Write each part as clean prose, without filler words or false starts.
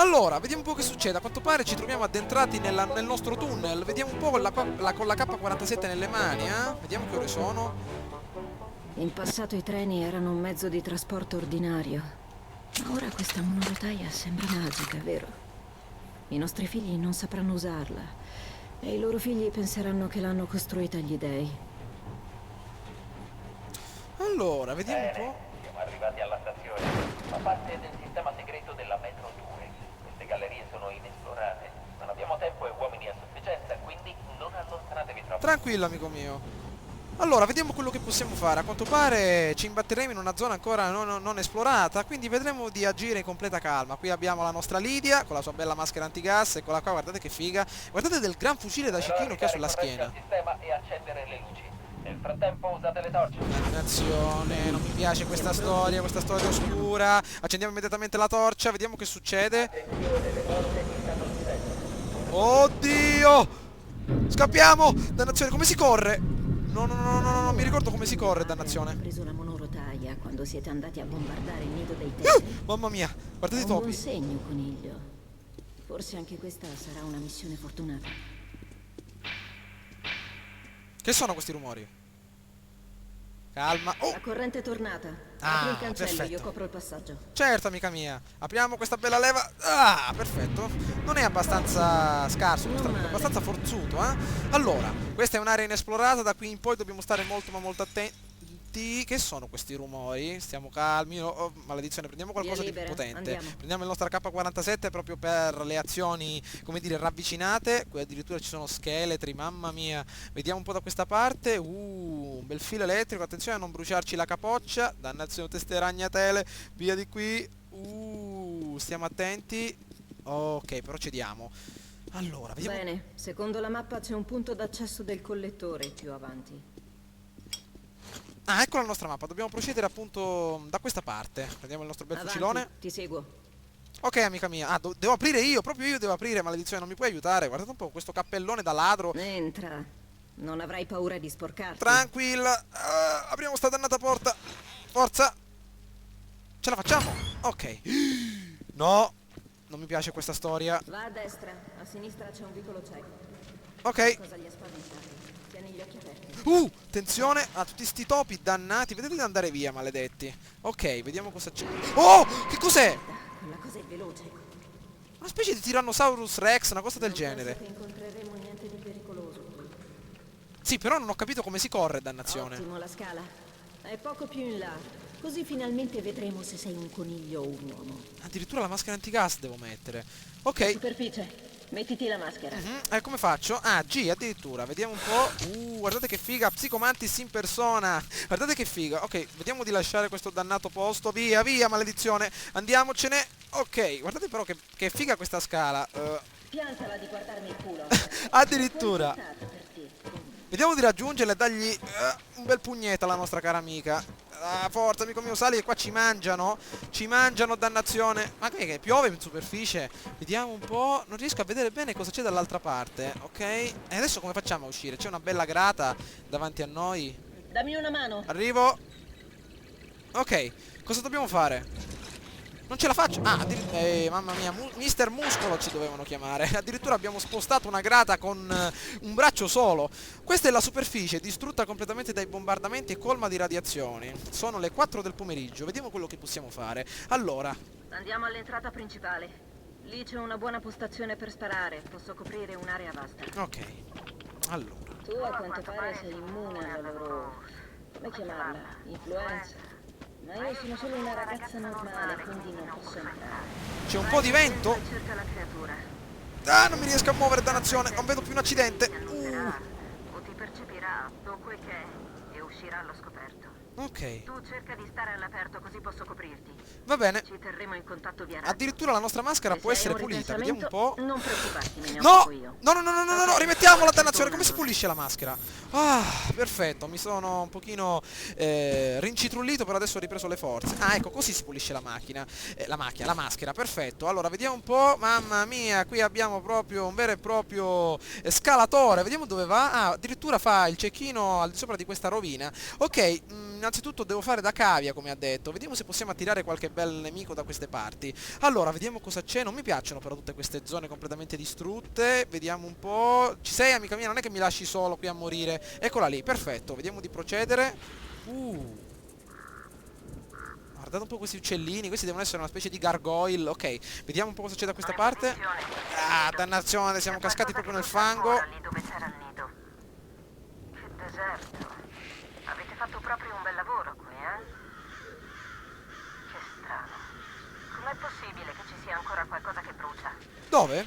Allora, vediamo un po' che succede. A quanto pare ci troviamo addentrati nel nostro tunnel. Vediamo un po' con la K47 nelle mani, eh? Vediamo che ore sono. In passato i treni erano un mezzo di trasporto ordinario, ma ora questa monorotaia sembra magica, vero? I nostri figli non sapranno usarla e i loro figli penseranno che l'hanno costruita gli dei. Allora, vediamo un Bene, po'. siamo arrivati alla stazione. Fa parte del sistema segreto della Metro 2. Queste gallerie sono inesplorate. Non abbiamo tempo e uomini a sufficienza, quindi non allontanatevi troppo. Tranquillo, amico mio. Allora, vediamo quello che possiamo fare. A quanto pare ci imbatteremo in una zona ancora non esplorata, quindi vedremo di agire in completa calma. Qui abbiamo la nostra Lidia, con la sua bella maschera antigas, eccola qua, guardate che figa. Guardate del gran fucile da Dovrò cecchino che ha ridare sulla corrente al schiena. sistema e accendere le luci. Nel frattempo usate le torce. Dannazione, non mi piace questa storia oscura. Accendiamo immediatamente la torcia, vediamo che succede. Oddio! Scappiamo! Dannazione, come si corre? No, no, no, no, no, non mi ricordo come si corre, Ha dannazione. preso la monorotaia quando siete andati a bombardare il nido dei tedeschi. Mamma mia, guardate È i un buon topi. segno, coniglio. Forse anche questa sarà una missione fortunata. Che sono questi rumori? Calma. Oh! La corrente è tornata. Ah, Apri il cancello, io perfetto. copro il passaggio. Certo, amica mia. Apriamo questa bella leva. Ah, perfetto. Non è abbastanza scarso questo amico, è abbastanza forzuto, eh? Allora, questa è un'area inesplorata, da qui in poi dobbiamo stare molto ma molto attenti. Che sono questi rumori? Stiamo calmi. Oh, maledizione, prendiamo qualcosa Via di più libera, potente. andiamo. Prendiamo il nostro AK-47 proprio per le azioni, come dire, ravvicinate. Qui addirittura ci sono scheletri, mamma mia. Vediamo un po' da questa parte. Un bel filo elettrico. Attenzione a non bruciarci la capoccia. Dannazione, teste ragnatele. Via di qui. Stiamo attenti. Ok, procediamo. Allora, vediamo. Bene, secondo la mappa c'è un punto d'accesso del collettore più avanti. Ah, ecco la nostra mappa. Dobbiamo procedere appunto da questa parte. Prendiamo il nostro bel Avanti, fucilone. ti seguo. Ok, amica mia. Ah, devo aprire io. Proprio io devo aprire, maledizione. Non mi puoi aiutare. Guardate un po' questo cappellone da ladro. Entra. Non avrai paura di sporcarti. Tranquilla. Apriamo sta dannata porta. Forza. Ce la facciamo. Ok. No. Non mi piace questa storia. Va a destra, a sinistra c'è un vicolo cieco. Ok. Cosa li ha spaventati? Tieni gli occhi aperti. Attenzione a tutti sti topi dannati. Vedete di andare via, maledetti. Ok, vediamo cosa c'è. Oh, che cos'è? Quella cosa è veloce. Una specie di Tyrannosaurus Rex, una cosa del Non genere. penso che incontreremo niente di pericoloso qui. Sì, però non ho capito come si corre, dannazione. Ottimo, la scala. È poco più in là. Così finalmente vedremo se sei un coniglio o un uomo. Addirittura la maschera antigas devo mettere. Ok. Superficie. Mettiti la maschera. Come faccio? Ah, G addirittura, vediamo un po'. Guardate che figa, Psicomantis in persona. Guardate che figa. Ok, vediamo di lasciare questo dannato posto. Via, via, maledizione. Andiamocene. Ok, guardate però che figa questa scala. Piantala di guardarmi il culo. Addirittura. Puntata per te. Vediamo di raggiungerla e dargli un bel pugnetto alla nostra cara amica. Ah, forza, amico mio, sali che qua ci mangiano. Ci mangiano, dannazione. Ma che piove in superficie? Vediamo un po'. Non riesco a vedere bene cosa c'è dall'altra parte. Ok. E adesso come facciamo a uscire? C'è una bella grata davanti a noi. Dammi una mano. Arrivo. Ok. Cosa dobbiamo fare? Non ce la faccio. Ah, mamma mia, Mister Muscolo ci dovevano chiamare. Addirittura abbiamo spostato una grata con un braccio solo. Questa è la superficie, distrutta completamente dai bombardamenti e colma di radiazioni. Sono le 4 del pomeriggio. Vediamo quello che possiamo fare. Allora, Andiamo all'entrata principale. Lì c'è una buona postazione per sparare. Posso coprire un'area vasta. ok. Allora. Tu a quanto pare sei immune alla loro... come chiamarla? Influenza. Ma io sono solo una ragazza normale, quindi non posso entrare. C'è un po' di vento. Cerca la creatura. Ah, non mi riesco a muovere, dannazione. Non vedo più un accidente. O ti percepirà, o quel che è, e uscirà allo scoperto. Ok. Tu cerca di stare all'aperto così posso coprirti. Va bene. Ci terremo in contatto via radio. Addirittura la nostra maschera Se può hai essere un pulita. Vediamo un po'. Non preoccuparti, me ne No! occupo io. No, no, no, no, no, no, rimettiamola, dannazione. Come si pulisce la maschera? Ah, perfetto. Mi sono un pochino rincitrullito, però adesso ho ripreso le forze. Ah, ecco, così si pulisce la macchina. La maschera, perfetto. Allora, vediamo un po'. Mamma mia, qui abbiamo proprio un vero e proprio scalatore. Vediamo dove va. Ah, addirittura fa il cecchino al di sopra di questa rovina. Ok, innanzitutto devo fare da cavia, come ha detto. Vediamo se possiamo attirare qualche bel nemico da queste parti. Allora, vediamo cosa c'è. Non mi piacciono però tutte queste zone completamente distrutte. Vediamo un po'. Ci sei, amica mia? Non è che mi lasci solo qui a morire. Eccola lì, perfetto. Vediamo di procedere. Guardate un po' questi uccellini. Questi devono essere una specie di gargoyle. Ok, vediamo un po' cosa c'è da questa parte. Ah, dannazione, siamo cascati proprio nel fango. Lì dove c'era il nido. Che deserto. Avete fatto proprio un bel lavoro qui, eh? Che strano. Com'è possibile che ci sia ancora qualcosa che brucia? Dove?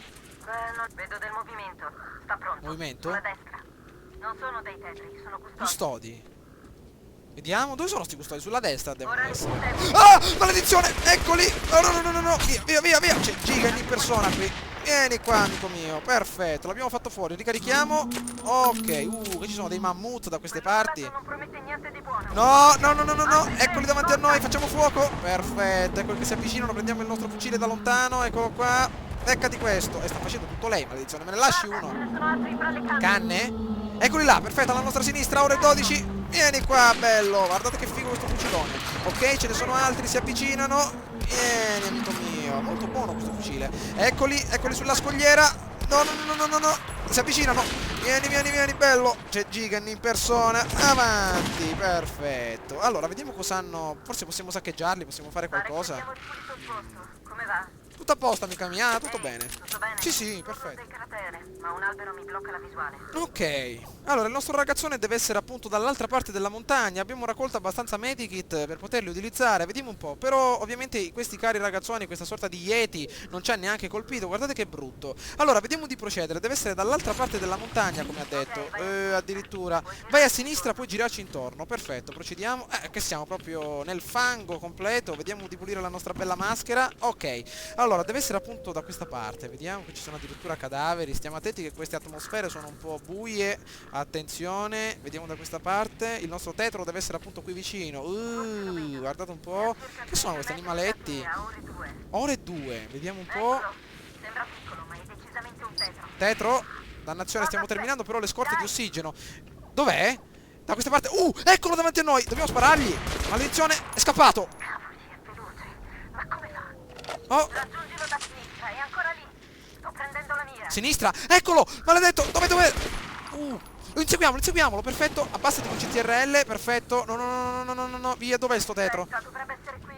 Non vedo del movimento. Sta pronto. Movimento? Sulla destra. Non sono dei tetri, sono custodi. Custodi. Vediamo, dove sono sti custodi? Sulla destra devono Ora essere. tempo. Ah! Maledzione! Eccoli! Oh, no, no, no, no, no! Via, via, via, via! C'è Gigan in persona qui. Vieni qua, amico mio. Perfetto, l'abbiamo fatto fuori. Ricarichiamo. Ok. Che ci sono dei mammut da queste parti. Non promette niente di buono. No, no, no, no, no, no. Eccoli davanti a noi. Facciamo fuoco. Perfetto. Eccoli che si avvicinano. Prendiamo il nostro fucile da lontano. Eccolo qua. Beccati questo. E sta facendo tutto lei, maledizione. Me ne lasci uno. Sono altri fra le canne. Canne? Eccoli là, perfetto, alla nostra sinistra, ore 12. Vieni qua, bello. Guardate che figo questo fucilone. Ok, ce ne sono altri, si avvicinano. Vieni, amico mio. Molto buono questo fucile. Eccoli, eccoli sulla scogliera. No, no, no, no, no, no. Si avvicinano. Vieni, vieni, vieni, bello. C'è Gigan in persona. Avanti, perfetto. Allora, vediamo cosa hanno. Forse possiamo saccheggiarli, possiamo fare qualcosa. Abbiamo ripulito il posto. Come va? Tutto a posto, amica mia, tutto bene. Tutto bene? Sì, sì, Sono perfetto. del cratere, ma un albero mi blocca la visuale. Ok, allora il nostro ragazzone deve essere appunto dall'altra parte della montagna. Abbiamo raccolto abbastanza medikit per poterli utilizzare. Vediamo un po'. Però ovviamente questi cari ragazzoni, questa sorta di Yeti, non ci ha neanche colpito. Guardate che brutto. Allora, vediamo di procedere. Deve essere dall'altra parte della montagna, come ha detto. Addirittura. Vai a sinistra, poi girarci intorno. Perfetto, procediamo. Che siamo proprio nel fango completo. Vediamo di pulire la nostra bella maschera. Ok, allora deve essere appunto da questa parte. Vediamo che ci sono addirittura cadaveri. Stiamo attenti che queste atmosfere sono un po' buie. Attenzione, vediamo da questa parte. Il nostro tetro deve essere appunto qui vicino. Guardate un po'. Che sono questi animaletti? Ore 2, vediamo un po'. Sembra piccolo, ma è decisamente un tetro. Tetro. Dannazione, stiamo terminando però le scorte di ossigeno. Dov'è? Da questa parte. Eccolo davanti a noi. Dobbiamo sparargli. Maledizione, è scappato. Cavoli, è veloce. Ma come fa? Oh, Raggiungilo da sinistra, è ancora lì. Sto prendendo la mira. sinistra. Eccolo, maledetto. Dove? Inseguiamolo, perfetto. Abbassati con CTRL, perfetto. No, no, no, no, no, no, no. Via, dov'è sto tetro? Aspetta, dovrebbe essere qui.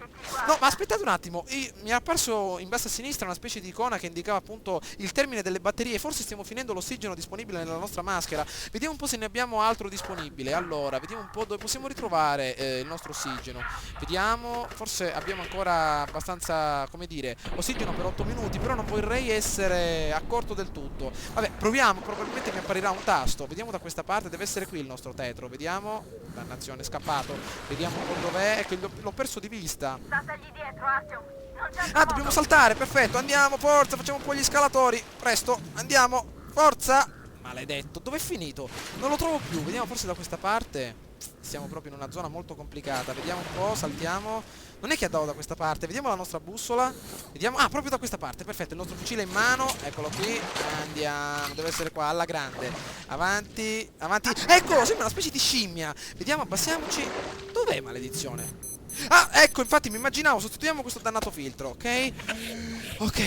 Che ti guarda. No, ma aspettate un attimo, mi è apparso in basso a sinistra una specie di icona che indicava appunto il termine delle batterie. Forse stiamo finendo l'ossigeno disponibile nella nostra maschera. Vediamo un po' se ne abbiamo altro disponibile. Allora, vediamo un po' dove possiamo ritrovare il nostro ossigeno. Vediamo, forse abbiamo ancora abbastanza, come dire, ossigeno per 8 minuti, però non vorrei essere accorto del tutto. Vabbè, proviamo, probabilmente mi apparirà un tasto. Vediamo da questa parte, deve essere qui il nostro tetro. Vediamo, dannazione, è scappato. Vediamo un po' dov'è, è che l'ho perso di vista. Statagli dietro, Astio. Non c'è altro Ah, dobbiamo modo. saltare, perfetto, andiamo, forza, facciamo un po' gli scalatori. Presto, andiamo, forza. Maledetto, dov'è finito? Non lo trovo più, vediamo forse da questa parte. Siamo proprio in una zona molto complicata. Vediamo un po', saltiamo. Non è che andavo da questa parte, vediamo la nostra bussola. Vediamo, proprio da questa parte, perfetto, il nostro fucile in mano. Eccolo qui, andiamo, deve essere qua, alla grande. Avanti, avanti. Eccolo, sembra una specie di scimmia. Vediamo, abbassiamoci. Dov'è, maledizione? Ah, ecco, infatti mi immaginavo, sostituiamo questo dannato filtro, ok? Ok,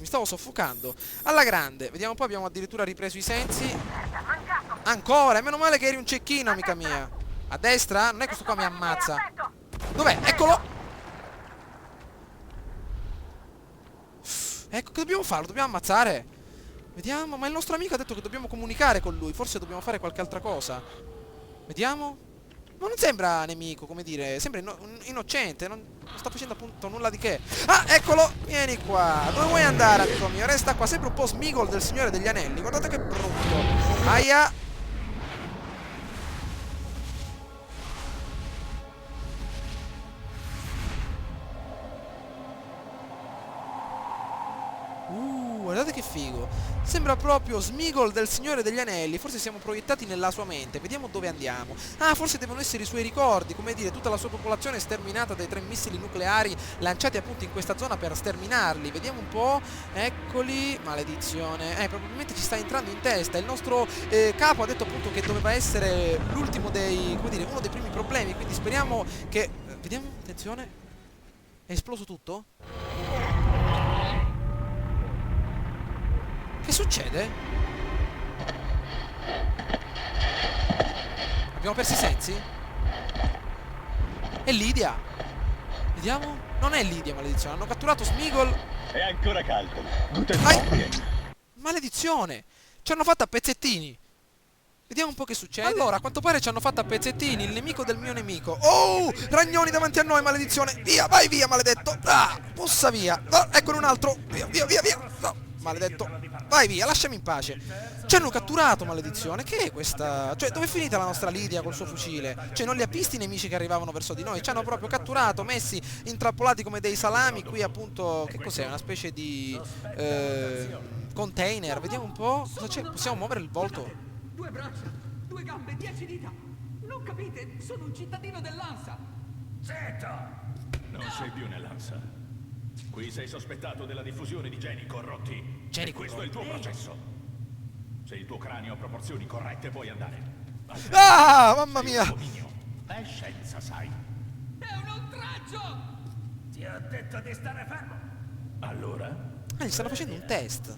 mi stavo soffocando. Alla grande, vediamo un po', abbiamo addirittura ripreso i sensi. Mancato. Ancora, e meno male che eri un cecchino, amica mia. A destra? Non è questo qua mi ammazza. Aspetto. Dov'è? Eccolo! Ecco, che dobbiamo fare? Lo dobbiamo ammazzare? Vediamo, ma il nostro amico ha detto che dobbiamo comunicare con lui. Forse dobbiamo fare qualche altra cosa. Vediamo. Ma non sembra nemico, come dire, sembra innocente, non sta facendo appunto nulla di che. Ah, eccolo! Vieni qua! Dove vuoi andare, amico mio? Resta qua, sempre un po' Smigol del Signore degli Anelli. Guardate che brutto. Aia! Guardate che figo. Sembra proprio Smigol del Signore degli Anelli. Forse siamo proiettati nella sua mente. Vediamo dove andiamo. Ah, forse devono essere i suoi ricordi. Come dire, tutta la sua popolazione sterminata dai 3 missili nucleari lanciati appunto in questa zona per sterminarli. Vediamo un po'. Eccoli. Maledizione. Probabilmente ci sta entrando in testa. Il nostro capo ha detto appunto che doveva essere l'ultimo dei, come dire, uno dei primi problemi. Quindi speriamo che... vediamo, attenzione. È esploso tutto? Che succede? Abbiamo perso i sensi? È Lydia. Vediamo. Non è Lydia, maledizione. Hanno catturato Smigol. È ancora caldo. Guten Ai. Morgen. Maledizione. Ci hanno fatto a pezzettini. Vediamo un po' che succede. Allora, a quanto pare ci hanno fatto a pezzettini il nemico del mio nemico. Oh, ragnoni davanti a noi, maledizione. Via, vai via, maledetto. Ah, pussa via. Ah, eccone un altro. Via, via, via, via. No, maledetto. Vai via, lasciami in pace. Ci hanno catturato, maledizione. Che è questa? Cioè, dove è finita la nostra Lydia col suo fucile? Cioè, non li ha visti i nemici che arrivavano verso di noi. Ci hanno proprio catturato, messi intrappolati come dei salami. Qui appunto, che cos'è? Una specie di container. Vediamo un po'. Cosa c'è? Possiamo muovere il volto? 2 braccia, 2 gambe, 10 dita. Non capite? Sono un cittadino dell'Ansa. Zeta! Non sei più nell'Ansa. Qui sei sospettato della diffusione di geni corrotti. Geni E questo è il tuo processo. Se il tuo cranio ha proporzioni corrette puoi andare. Ah, mamma mia! Dominio. È scienza, sai. È un oltraggio! Ti ho detto di stare fermo. Allora? Ah, gli stanno facendo un test.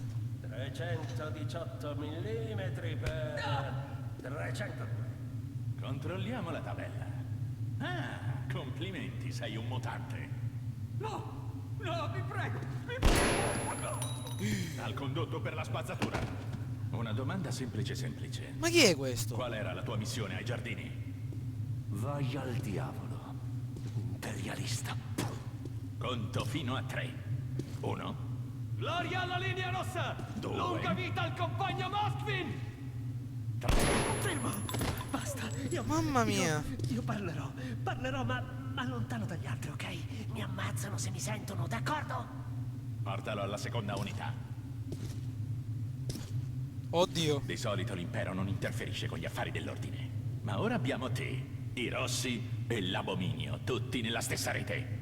318 mm per 300. Controlliamo la tabella. Ah, complimenti, sei un mutante. No, no, vi prego, Al condotto per la spazzatura. Una domanda semplice semplice. Ma chi è questo? Qual era la tua missione ai giardini? Vai al diavolo, imperialista. Conto fino a 3. 1. Gloria alla linea rossa! 2. Lunga vita al compagno Moskvin! Fermo! Basta, Mamma mia! io parlerò, ma lontano dagli altri, ok? Mi ammazzano se mi sentono, d'accordo? Portalo alla seconda unità. Oddio. Di solito l'impero non interferisce con gli affari dell'ordine. Ma ora abbiamo te, i Rossi e l'Abominio, tutti nella stessa rete.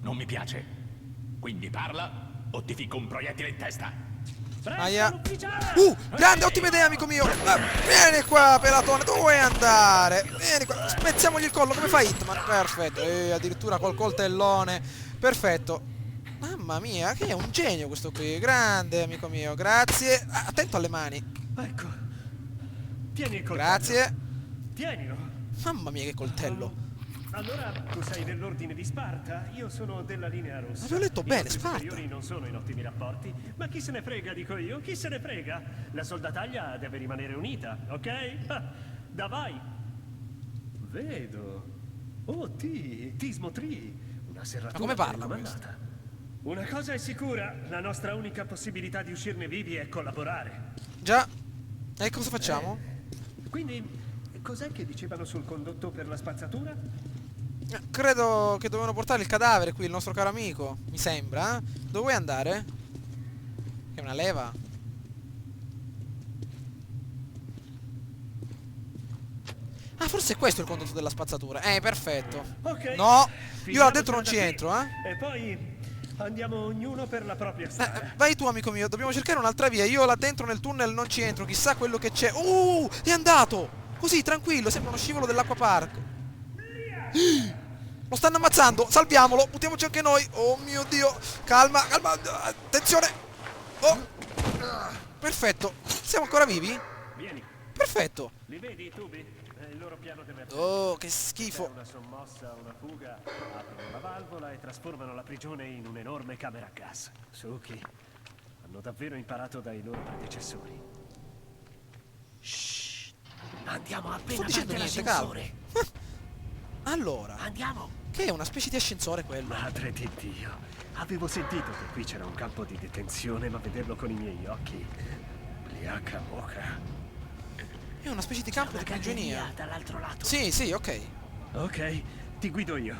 Non mi piace. Quindi parla o ti ficco un proiettile in testa. Aia. Grande, ottima idea, amico mio. Vieni qua, pelatone, dove vuoi andare? Vieni qua, spezziamogli il collo, come fa Hitman? Perfetto, addirittura col coltellone. Perfetto. Mamma mia, che è un genio questo qui. Grande, amico mio, grazie. Ah, attento alle mani. Ecco, tieni il coltello. Grazie. Tienilo. Mamma mia, che coltello. Allora, tu sei dell'ordine di Sparta, io sono della linea rossa. Avevo letto bene, I nostri Sparta. superiori non sono in ottimi rapporti, ma chi se ne frega, dico io, chi se ne frega? La soldataglia deve rimanere unita, ok? Ah, davai. Vedo. Oh, Tismo Tree, una serratura Ma come parla raccomandata. Una cosa è sicura, la nostra unica possibilità di uscirne vivi è collaborare. Già. E cosa facciamo? Quindi, cos'è che dicevano sul condotto per la spazzatura? Credo che dovevano portare il cadavere qui, il nostro caro amico. Mi sembra. Dove vuoi andare? Che è una leva. Ah, forse è questo il condotto della spazzatura. Perfetto. Ok. No, io là finiamocela dentro non da ci qui. entro, eh. E poi andiamo ognuno per la propria strada. Vai tu, amico mio, dobbiamo cercare un'altra via. Io là dentro nel tunnel non ci entro, chissà quello che c'è. È andato! Così, tranquillo, sembra uno scivolo dell'acqua park. Lo stanno ammazzando, salviamolo, buttiamoci anche noi. Oh mio Dio, calma, calma, attenzione. Oh, perfetto, siamo ancora vivi? Vieni, Perfetto. li vedi i tubi? È il loro piano d'emergenza. Oh, che C'è schifo. una sommossa, una fuga, aprono la valvola e trasformano la prigione in un'enorme camera a gas. Suki, hanno davvero imparato dai loro predecessori. Shh, andiamo Non appena sto dicendo avanti niente, calmo. l'ascensore. Allora, Andiamo. che è una specie di ascensore quello? Madre di Dio, avevo sentito che qui c'era un campo di detenzione, ma vederlo con i miei occhi... Pliaca moca. È una specie di campo di prigionia. dall'altro lato. Sì, sì, ok. Ok, ti guido io.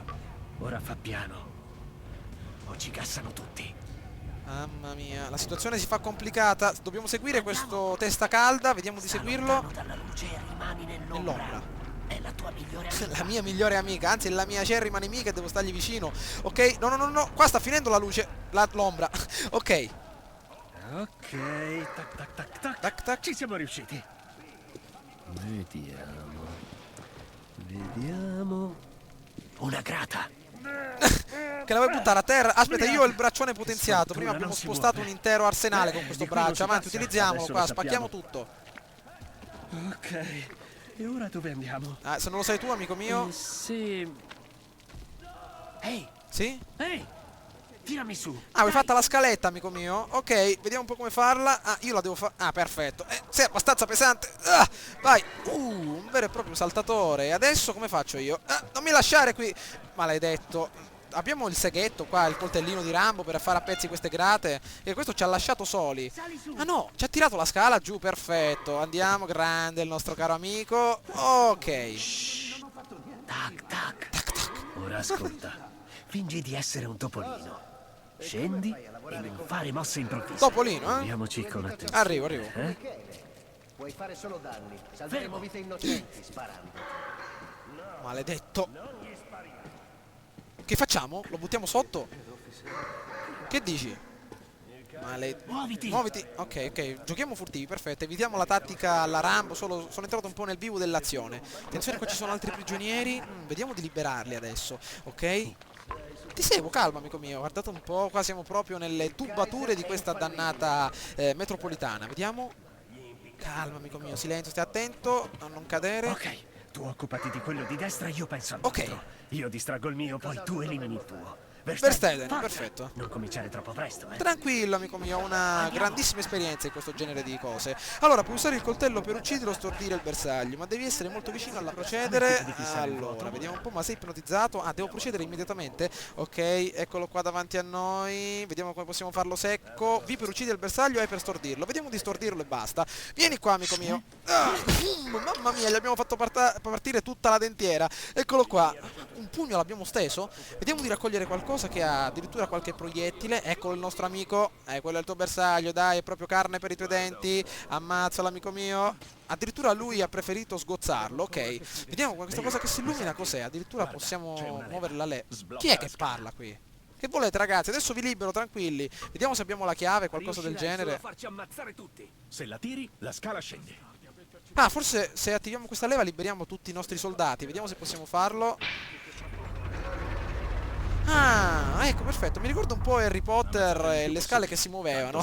Ora fa piano. O ci gassano tutti. Mamma mia, la situazione si fa complicata. Dobbiamo seguire questo testa calda. Vediamo di seguirlo. Dalla luce e rimani Nell'ombra. È la tua migliore La mia migliore amica, anzi è la mia acerrima nemica e devo stargli vicino. Ok, no, no, no, no, qua sta finendo la luce, l'ombra. Ok, Ok, tac tac tac tac. tac tac. Ci siamo riusciti. Vediamo. Vediamo. Una grata. Che la vuoi buttare a terra? Aspetta, io ho il braccione potenziato. Sfortuna, Prima abbiamo non si spostato un muove. intero arsenale con questo di qui non braccio. si Avanti, passa. utilizziamolo Adesso qua, lo spacchiamo sappiamo. tutto. Ok. E ora dove andiamo? Ah, se non lo sai tu, amico mio. Sì. Ehi, Sì? ehi. Tirami su. Ah, hai fatta la scaletta, amico mio? Ok, vediamo un po' come farla. Ah, io la devo fare. Ah, perfetto. Sei abbastanza pesante. Ah, vai. Un vero e proprio saltatore. E adesso come faccio io? Ah, non mi lasciare qui. Maledetto. Abbiamo il seghetto qua, il coltellino di Rambo per fare a pezzi queste grate. E questo ci ha lasciato soli. Ah no, ci ha tirato la scala giù, perfetto. Andiamo, grande il nostro caro amico. Ok. Tac tac. Ora ascolta. Fingi di essere un topolino. Scendi e non fare mosse improvvise. Topolino, eh? Muoviamoci con attenzione. Arrivo, arrivo. Puoi fare solo danni. Salveremo vite innocenti sparando. Maledetto. Che facciamo? Lo buttiamo sotto? Che dici? Muoviti. Muoviti. Ok, ok. Giochiamo furtivi, perfetto. Evitiamo la tattica alla Rambo. Sono entrato un po' nel vivo dell'azione. Attenzione, qua ci sono altri prigionieri. Vediamo di liberarli adesso. Ok? Ti seguo, calma amico mio. Guardate un po'. Qua siamo proprio nelle tubature di questa dannata metropolitana. Vediamo. Calma amico mio. Silenzio, stai attento a non cadere. Ok, tu occupati di quello di destra, io penso al Ok. nostro. Io distraggo il mio, poi tu elimini il tuo. Verstappen, forza! perfetto. Non cominciare troppo presto, eh. Tranquillo amico mio, ho una grandissima esperienza in questo genere di cose. Allora, puoi usare il coltello per uccidere o stordire il bersaglio, ma devi essere molto vicino alla procedere. Allora, vediamo un po', ma sei ipnotizzato? Ah, devo procedere immediatamente. Ok, eccolo qua davanti a noi. Vediamo come possiamo farlo secco. V per uccidere il bersaglio e per stordirlo. Vediamo di stordirlo e basta. Vieni qua amico mio. Mamma mia, gli abbiamo fatto partire tutta la dentiera. Eccolo qua. Un pugno l'abbiamo steso. Vediamo di raccogliere qualcosa che ha addirittura qualche proiettile. Eccolo il nostro amico. Quello è il tuo bersaglio, dai, è proprio carne per i tuoi denti. Ammazzalo amico mio. Addirittura lui ha preferito sgozzarlo. Ok, vediamo questa cosa che si illumina cos'è. Addirittura possiamo muoverla lei. Chi è che parla qui? Che volete ragazzi? Adesso vi libero, tranquilli. Vediamo se abbiamo la chiave, qualcosa del genere. farci ammazzare tutti. Se la tiri, la scala scende. Ah, forse se attiviamo questa leva liberiamo tutti i nostri soldati. Vediamo se possiamo farlo. Ah, ecco, perfetto. Mi ricordo un po' Harry Potter e le scale che si muovevano.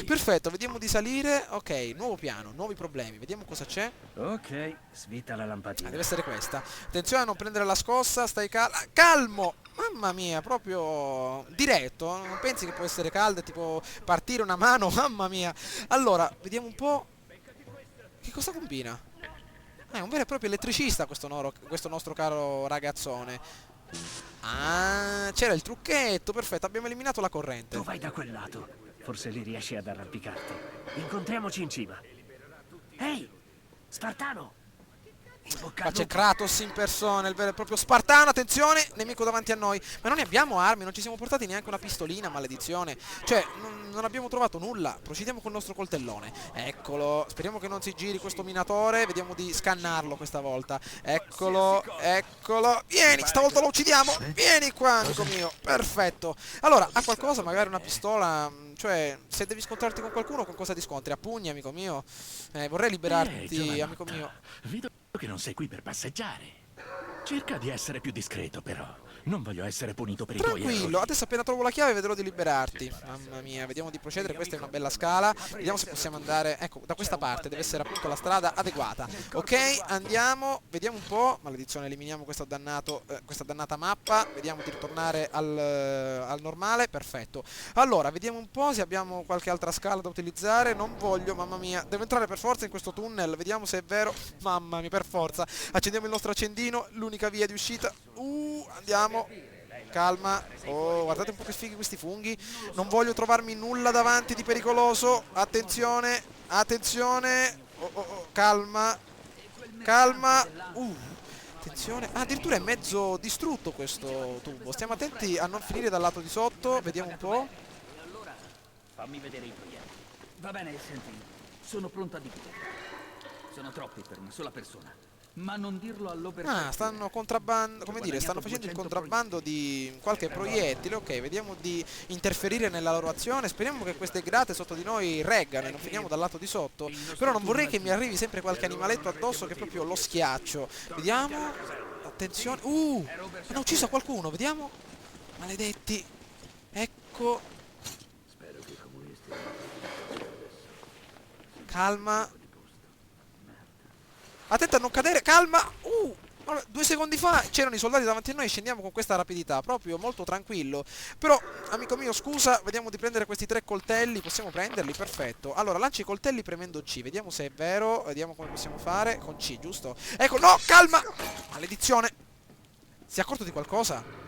Perfetto, vediamo di salire. Ok, nuovo piano, nuovi problemi. Vediamo cosa c'è. Ok, svita la lampadina. Deve essere questa. Attenzione a non prendere la scossa, stai calmo. Mamma mia, proprio diretto. Non pensi che può essere caldo e tipo partire una mano? Mamma mia. Allora, vediamo un po'. Che cosa combina? È un vero e proprio elettricista questo nostro caro ragazzone. Ah, c'era il trucchetto, perfetto, abbiamo eliminato la corrente. Tu vai da quel lato. Forse lì riesci ad arrampicarti. Incontriamoci in cima. Ehi, Spartano! In bocca Qua al c'è lupo. Kratos in persona, il vero e proprio Spartano, attenzione, nemico davanti a noi. Ma non ne abbiamo armi, non ci siamo portati neanche una pistolina, maledizione. Cioè, non abbiamo trovato nulla. Procediamo col nostro coltellone. Eccolo, speriamo che non si giri questo minatore. Vediamo di scannarlo questa volta. Eccolo, eccolo. Vieni, stavolta lo uccidiamo. Vieni qua, amico mio. Perfetto. Allora, ha qualcosa, magari una pistola. Cioè, se devi scontrarti con qualcuno, con cosa ti scontri? A pugni, amico mio? Vorrei liberarti, giovanotto, amico mio. Vedo che non sei qui per passeggiare. Cerca di essere più discreto, però. Non voglio essere punito per i tuoi Tranquillo, errori. adesso appena trovo la chiave vedrò di liberarti. Mamma mia, vediamo di procedere, questa è una bella scala. Vediamo se possiamo andare, ecco, da questa parte, deve essere appunto la strada adeguata. Ok, andiamo, vediamo un po'. Maledizione, eliminiamo questa dannata mappa. Vediamo di ritornare al normale, perfetto. Allora, vediamo un po' se abbiamo qualche altra scala da utilizzare. Non voglio, mamma mia, devo entrare per forza in questo tunnel. Vediamo se è vero. Mamma mia, per forza. Accendiamo il nostro accendino, l'unica via di uscita. Andiamo. Calma. Oh, guardate un po' che fighi questi funghi. Non voglio trovarmi nulla davanti di pericoloso. Attenzione, attenzione. Calma. Calma. Attenzione. Ah, addirittura è mezzo distrutto questo tubo. Stiamo attenti a non finire dal lato di sotto. Vediamo un po'. Fammi vedere i proiettili. Va bene, senti, sono pronto a dividere. Sono troppi per una sola persona. Ma non dirlo all'operazione. Ah, stanno contrabbando, come dire, stanno facendo il contrabbando di qualche proiettile. Ok, vediamo di interferire nella loro azione. Speriamo che queste grate sotto di noi reggano e non finiamo dal lato di sotto. Però non vorrei che mi arrivi sempre qualche animaletto addosso che proprio lo schiaccio. Vediamo. Attenzione. Hanno ucciso qualcuno, vediamo. Maledetti. Ecco. Calma. Attenta a non cadere, calma. 2 secondi fa c'erano i soldati davanti a noi e scendiamo con questa rapidità, proprio molto tranquillo. Però, amico mio, scusa, vediamo di prendere questi 3 coltelli. Possiamo prenderli? Perfetto. Allora, lanci i coltelli premendo C, vediamo se è vero. Vediamo come possiamo fare. Con C, giusto? Ecco, no, calma. Maledizione. Si è accorto di qualcosa?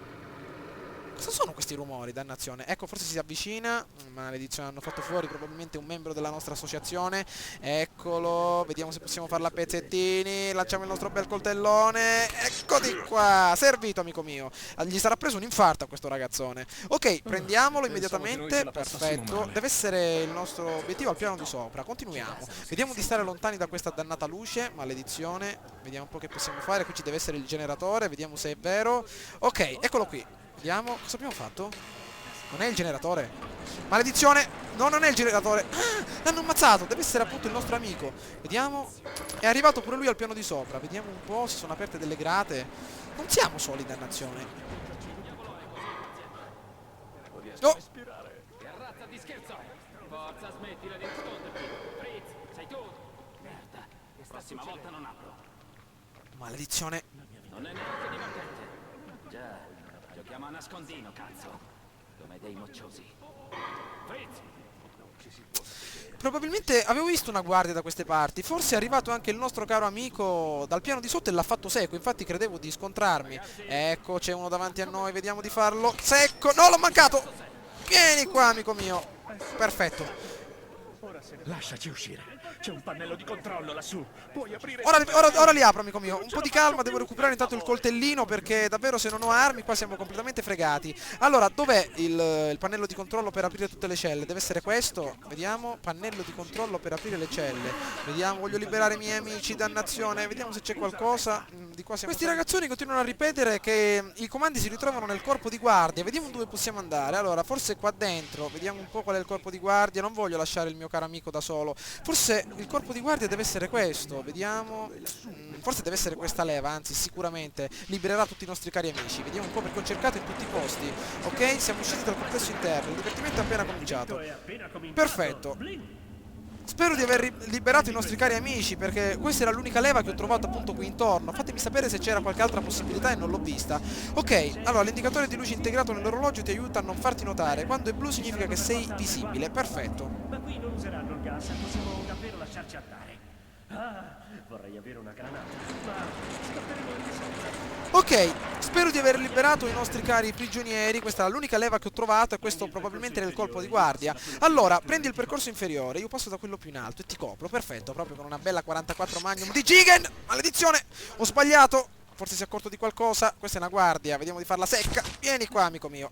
Cosa sono questi rumori, dannazione? Ecco, forse si avvicina. Maledizione, hanno fatto fuori probabilmente un membro della nostra associazione. Eccolo, vediamo se possiamo farla a pezzettini. Lanciamo il nostro bel coltellone. Eccoti qua, servito, amico mio. Gli sarà preso un infarto a questo ragazzone. Ok, prendiamolo immediatamente. Perfetto, deve essere il nostro obiettivo al piano di sopra. Continuiamo, vediamo di stare lontani da questa dannata luce. Maledizione, vediamo un po' che possiamo fare. Qui ci deve essere il generatore, vediamo se è vero. Ok, eccolo qui. Vediamo, cosa abbiamo fatto? Non è il generatore. Maledizione! No, non è il generatore. Ah, l'hanno ammazzato, deve essere appunto il nostro amico. Vediamo. È arrivato pure lui al piano di sopra. Vediamo un po', si sono aperte delle grate. Non siamo soli, dannazione. Oh! Che razza di scherzo è? Forza, smettila di nasconderti. Fritz, sei tu. Merda, prossima volta non apro. Maledizione. Non è neanche divertente. Già, giochiamo a nascondino, cazzo. Come dei mocciosi. Fritz! Probabilmente avevo visto una guardia da queste parti. Forse è arrivato anche il nostro caro amico dal piano di sotto e l'ha fatto secco. Infatti credevo di scontrarmi. Ecco, c'è uno davanti a noi. Vediamo di farlo secco. No, l'ho mancato. Vieni qua, amico mio. Perfetto. Lasciaci uscire. C'è un pannello di controllo lassù. Puoi aprire... Ora li apro, amico mio. Un po' di calma, devo recuperare intanto il coltellino perché davvero se non ho armi qua siamo completamente fregati. Allora, dov'è il pannello di controllo per aprire tutte le celle? Deve essere questo. Vediamo. Pannello di controllo per aprire le celle. Vediamo, voglio liberare i miei amici, dannazione. Vediamo se c'è qualcosa. Di qua siamo... Questi ragazzoni continuano a ripetere che i comandi si ritrovano nel corpo di guardia. Vediamo dove possiamo andare. Allora, forse qua dentro. Vediamo un po' qual è il corpo di guardia. Non voglio lasciare il mio caro amico da solo. Forse il corpo di guardia deve essere questo. Vediamo. Forse deve essere questa leva, anzi sicuramente libererà tutti i nostri cari amici. Vediamo un po' perché ho cercato in tutti i posti. Ok, siamo usciti dal complesso interno. Il divertimento è appena cominciato. Perfetto. Spero di aver liberato i nostri cari amici, perché questa era l'unica leva che ho trovato appunto qui intorno. Fatemi sapere se c'era qualche altra possibilità e non l'ho vista. Ok, allora l'indicatore di luce integrato nell'orologio ti aiuta a non farti notare. Quando è blu significa che sei visibile. Perfetto. Ma qui non useranno il gas, possiamo davvero lasciarci andare. Ah, vorrei avere una granata, ma scapperemo anche senza. Ok, spero di aver liberato i nostri cari prigionieri. Questa è l'unica leva che ho trovato e questo probabilmente era il colpo di guardia. Allora, prendi il percorso inferiore, io passo da quello più in alto e ti copro. Perfetto, proprio con una bella 44 Magnum di Jigen. Maledizione, ho sbagliato. Forse si è accorto di qualcosa. Questa è una guardia, vediamo di farla secca. Vieni qua, amico mio.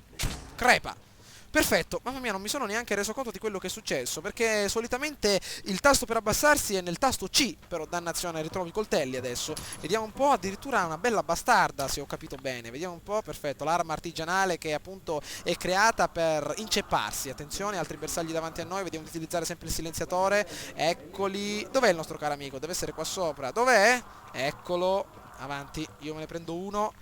Crepa. Perfetto, mamma mia, non mi sono neanche reso conto di quello che è successo, perché solitamente il tasto per abbassarsi è nel tasto C, però dannazione, ritrovo i coltelli adesso. Vediamo un po', addirittura una bella bastarda, se ho capito bene. Vediamo un po', perfetto, l'arma artigianale che appunto è creata per incepparsi. Attenzione, altri bersagli davanti a noi, vediamo di utilizzare sempre il silenziatore. Eccoli. Dov'è il nostro caro amico? Deve essere qua sopra. Dov'è? Eccolo. Avanti, io me ne prendo uno.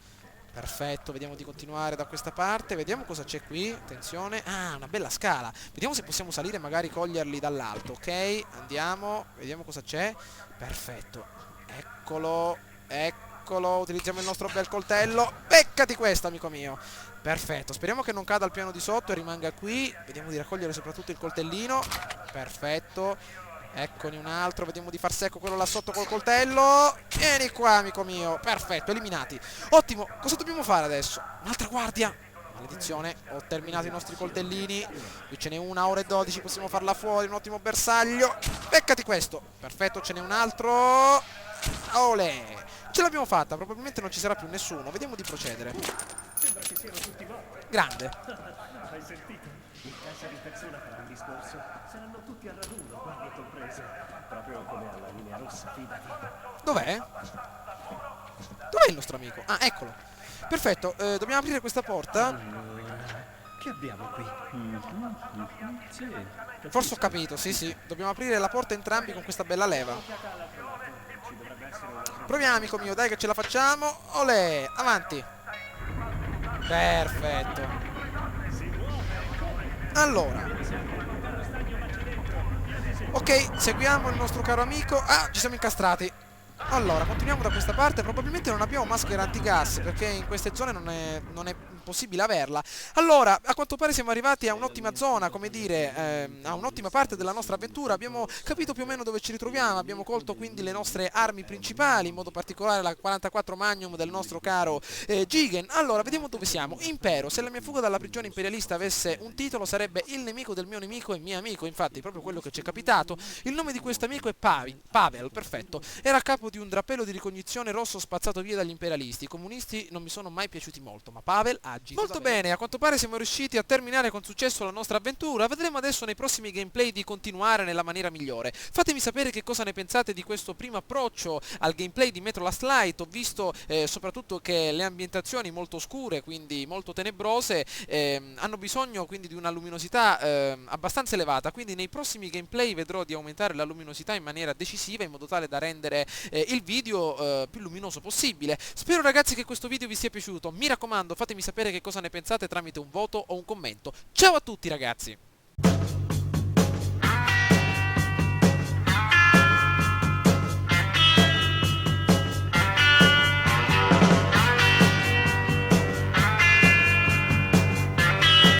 Perfetto, vediamo di continuare da questa parte. Vediamo cosa c'è qui. Attenzione. Ah, una bella scala. Vediamo se possiamo salire e magari coglierli dall'alto. Ok, andiamo. Vediamo cosa c'è. Perfetto. Eccolo. Eccolo. Utilizziamo il nostro bel coltello. Beccati questo, amico mio. Perfetto. Speriamo che non cada al piano di sotto e rimanga qui. Vediamo di raccogliere soprattutto il coltellino. Perfetto. Eccone un altro, vediamo di far secco quello là sotto col coltello. Vieni qua, amico mio. Perfetto, eliminati. Ottimo, cosa dobbiamo fare adesso? Un'altra guardia. Maledizione, ho terminato i nostri coltellini. Qui ce n'è una, ora e 12, possiamo farla fuori. Un ottimo bersaglio. Beccati questo. Perfetto, ce n'è un altro. Olè. Ce l'abbiamo fatta, probabilmente non ci sarà più nessuno. Vediamo di procedere. siano tutti morti. Grande. Hai sentito? Il Caesar in persona farà un discorso. Saranno tutti a raduno, guardie comprese. Proprio come alla linea rossa, fidati. Dov'è? Dov'è il nostro amico? Ah, eccolo. Perfetto, dobbiamo aprire questa porta. Che abbiamo qui? Sì. Forse ho capito, sì sì. Dobbiamo aprire la porta entrambi con questa bella leva. Proviamo, amico mio, dai che ce la facciamo. Olè, avanti. Perfetto. Allora. Ok, seguiamo il nostro caro amico. Ah, ci siamo incastrati. Allora, continuiamo da questa parte. Probabilmente non abbiamo maschera antigas, perché in queste zone non è possibile averla. Allora, a quanto pare siamo arrivati a un'ottima zona, come dire, a un'ottima parte della nostra avventura. Abbiamo capito più o meno dove ci ritroviamo, abbiamo colto quindi le nostre armi principali, in modo particolare la 44 Magnum del nostro caro Jigen. Allora, vediamo dove siamo. Impero. Se la mia fuga dalla prigione imperialista avesse un titolo, sarebbe Il nemico del mio nemico e mio amico. Infatti, proprio quello che ci è capitato. Il nome di questo amico è Pavel, perfetto. Era a capo di un drappello di ricognizione rosso spazzato via dagli imperialisti. I comunisti non mi sono mai piaciuti molto, ma Pavel ha agito molto bene. A quanto pare siamo riusciti a terminare con successo la nostra avventura. Vedremo adesso nei prossimi gameplay di continuare nella maniera migliore. Fatemi sapere che cosa ne pensate di questo primo approccio al gameplay di Metro Last Light. Ho visto soprattutto che le ambientazioni molto scure, quindi molto tenebrose, hanno bisogno quindi di una luminosità abbastanza elevata, quindi nei prossimi gameplay vedrò di aumentare la luminosità in maniera decisiva, in modo tale da rendere il video più luminoso possibile. Spero ragazzi che questo video vi sia piaciuto. Mi raccomando, fatemi sapere che cosa ne pensate tramite un voto o un commento. Ciao a tutti ragazzi!